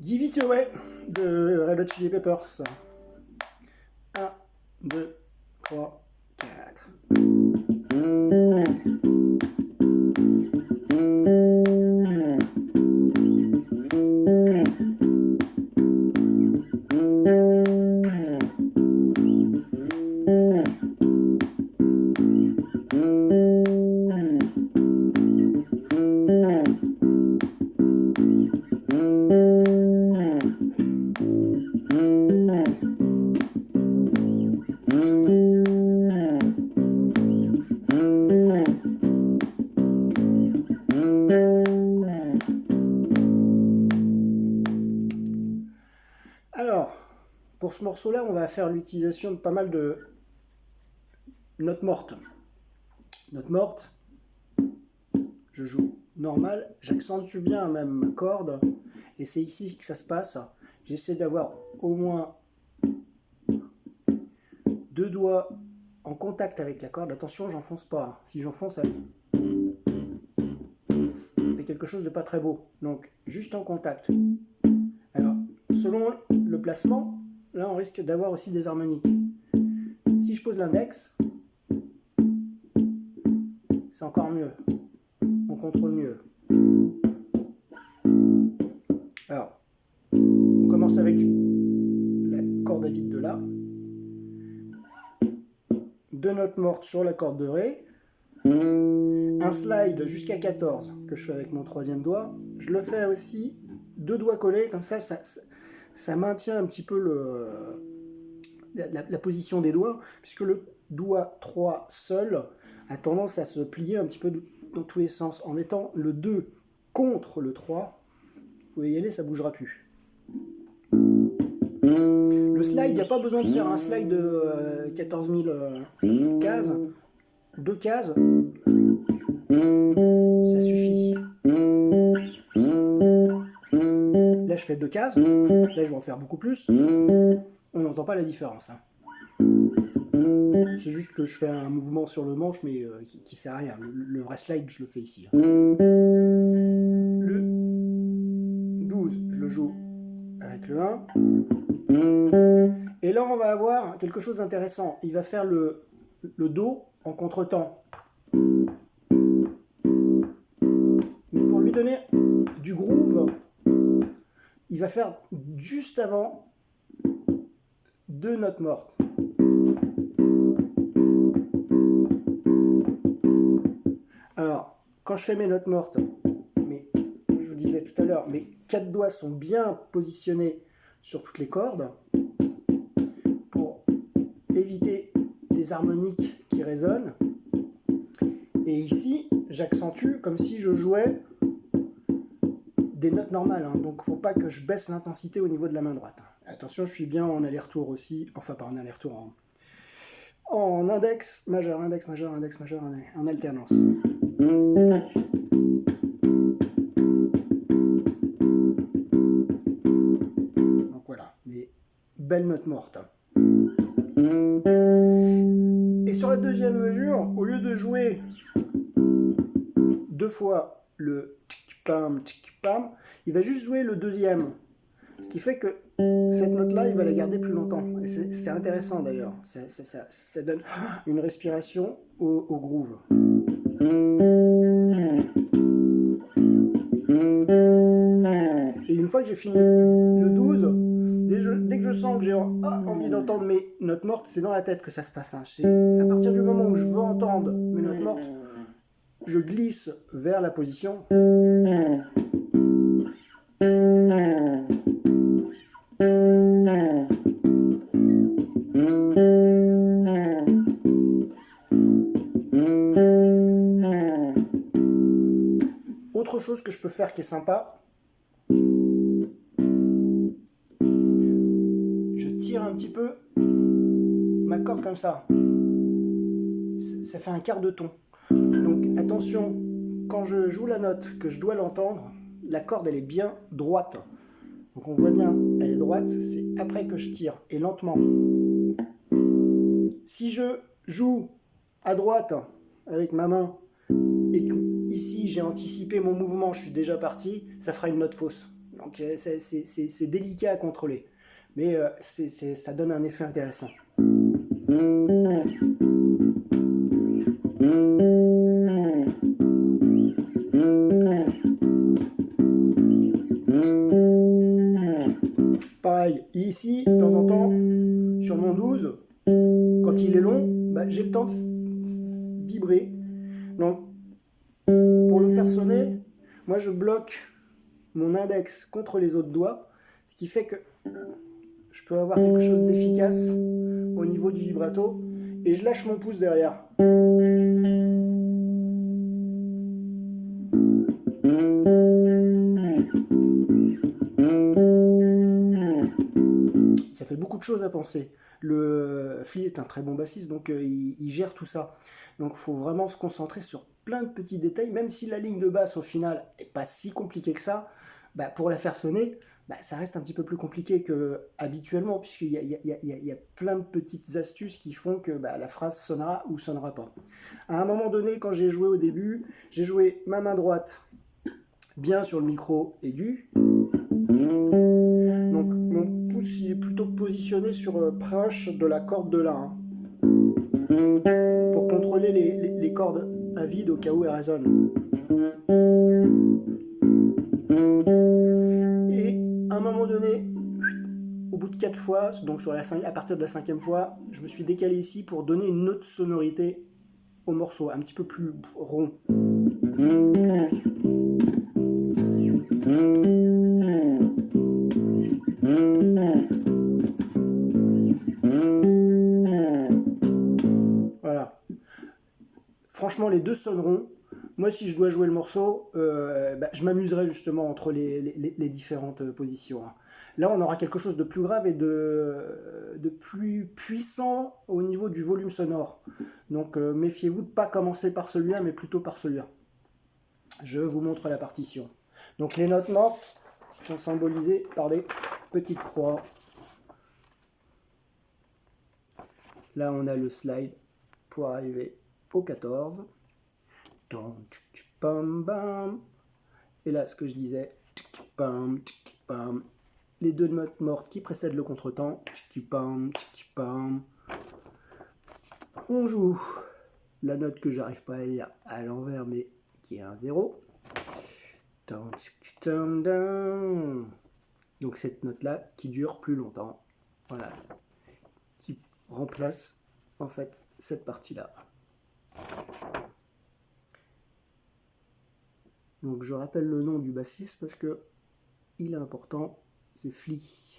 Give It Away de Red Hot Chili Peppers. 1, 2, 3, 4. Alors, pour ce morceau-là, on va faire l'utilisation de pas mal de notes mortes. Notes mortes, je joue normal, j'accentue bien même ma corde, et c'est ici que ça se passe. J'essaie d'avoir au moins 2 doigts en contact avec la corde. Attention, j'enfonce pas. Si j'enfonce, ça fait quelque chose de pas très beau. Donc, juste en contact. Alors, selon le placement, là, on risque d'avoir aussi des harmoniques. Si je pose l'index, c'est encore mieux. On contrôle mieux. Alors, on commence avec la corde à vide de La. 2 notes mortes sur la corde de Ré. Un slide jusqu'à 14 que je fais avec mon troisième doigt. Je le fais aussi 2 doigts collés, comme ça, ça maintient un petit peu la position des doigts, puisque le doigt 3 seul a tendance à se plier un petit peu dans tous les sens. En mettant le 2 contre le 3, vous pouvez y aller, ça ne bougera plus. Le slide, il n'y a pas besoin de faire un slide de 14 000 cases. 2 cases, ça suffit. Là, je fais 2 cases. Là, je vais en faire beaucoup plus. On n'entend pas la différence. C'est juste que je fais un mouvement sur le manche, mais qui sert à rien. Le vrai slide, je le fais ici. Le 12, je le joue avec le 1. Et là, on va avoir quelque chose d'intéressant. Il va faire le Do en contretemps. Mais pour lui donner du groove, il va faire juste avant 2 notes mortes. Alors, quand je fais mes notes mortes, mais comme je vous disais tout à l'heure, mes 4 doigts sont bien positionnés sur toutes les cordes pour éviter des harmoniques qui résonnent. Et ici, j'accentue comme si je jouais des notes normales. Donc, il ne faut pas que je baisse l'intensité au niveau de la main droite. Attention, je suis bien en aller-retour aussi. Enfin, pas en aller-retour, en index majeur, index majeur, index majeur, en alternance. Donc voilà, des belles notes mortes. Et sur la deuxième mesure, au lieu de jouer 2 fois le tchik-pam, tchik-pam, il va juste jouer le deuxième. Ce qui fait que cette note-là, il va la garder plus longtemps. Et c'est intéressant d'ailleurs. Ça donne une respiration au groove. Et une fois que j'ai fini le 12, dès que je sens que j'ai envie d'entendre mes notes mortes, c'est dans la tête que ça se passe. C'est à partir du moment où je veux entendre mes notes mortes, je glisse vers la position. Autre chose que je peux faire qui est sympa, je tire un petit peu ma corde comme ça. Ça fait un quart de ton. Donc attention, quand je joue la note, que je dois l'entendre, la corde elle est bien droite. Donc on voit bien, elle est droite, c'est après que je tire, et lentement. Si je joue à droite avec ma main, et que ici j'ai anticipé mon mouvement, je suis déjà parti, ça fera une note fausse. Donc c'est délicat à contrôler. Mais ça donne un effet intéressant. Pareil, ici, de temps en temps, sur mon 12, quand il est long, bah, j'ai le temps de vibrer. Donc, pour le faire sonner, moi je bloque mon index contre les autres doigts, ce qui fait que je peux avoir quelque chose d'efficace au niveau du vibrato, et je lâche mon pouce derrière. Ça fait beaucoup de choses à penser. Le Flea est un très bon bassiste, donc il gère tout ça. Donc il faut vraiment se concentrer sur plein de petits détails, même si la ligne de basse au final n'est pas si compliquée que ça, bah, pour la faire sonner, bah, ça reste un petit peu plus compliqué qu'habituellement, puisqu'il y a plein de petites astuces qui font que bah, la phrase sonnera ou sonnera pas. À un moment donné, quand j'ai joué au début, j'ai joué ma main droite bien sur le micro aigu. Donc mon pouce il est plutôt positionné proche de la corde de la, hein, pour contrôler les cordes à vide au cas où elles résonnent. Et à un moment donné, au bout de 4 fois, donc à partir de la 5e fois, je me suis décalé ici pour donner une autre sonorité au morceau, un petit peu plus rond. Voilà. Franchement, les deux sonneront. Moi, si je dois jouer le morceau, bah, je m'amuserai justement entre les différentes positions. Là, on aura quelque chose de plus grave et de plus puissant au niveau du volume sonore. Donc, méfiez-vous de ne pas commencer par celui-là, mais plutôt par celui-là. Je vous montre la partition. Donc, les notes mortes sont symbolisées par des petites croix. Là, on a le slide pour arriver au 14. Et là, ce que je disais, les deux notes mortes qui précèdent le contretemps. On joue la note que j'arrive pas à lire à l'envers, mais qui est un 0. Donc cette note-là qui dure plus longtemps. Voilà. Qui remplace en fait cette partie-là. Donc je rappelle le nom du bassiste parce que il est important, c'est Flea.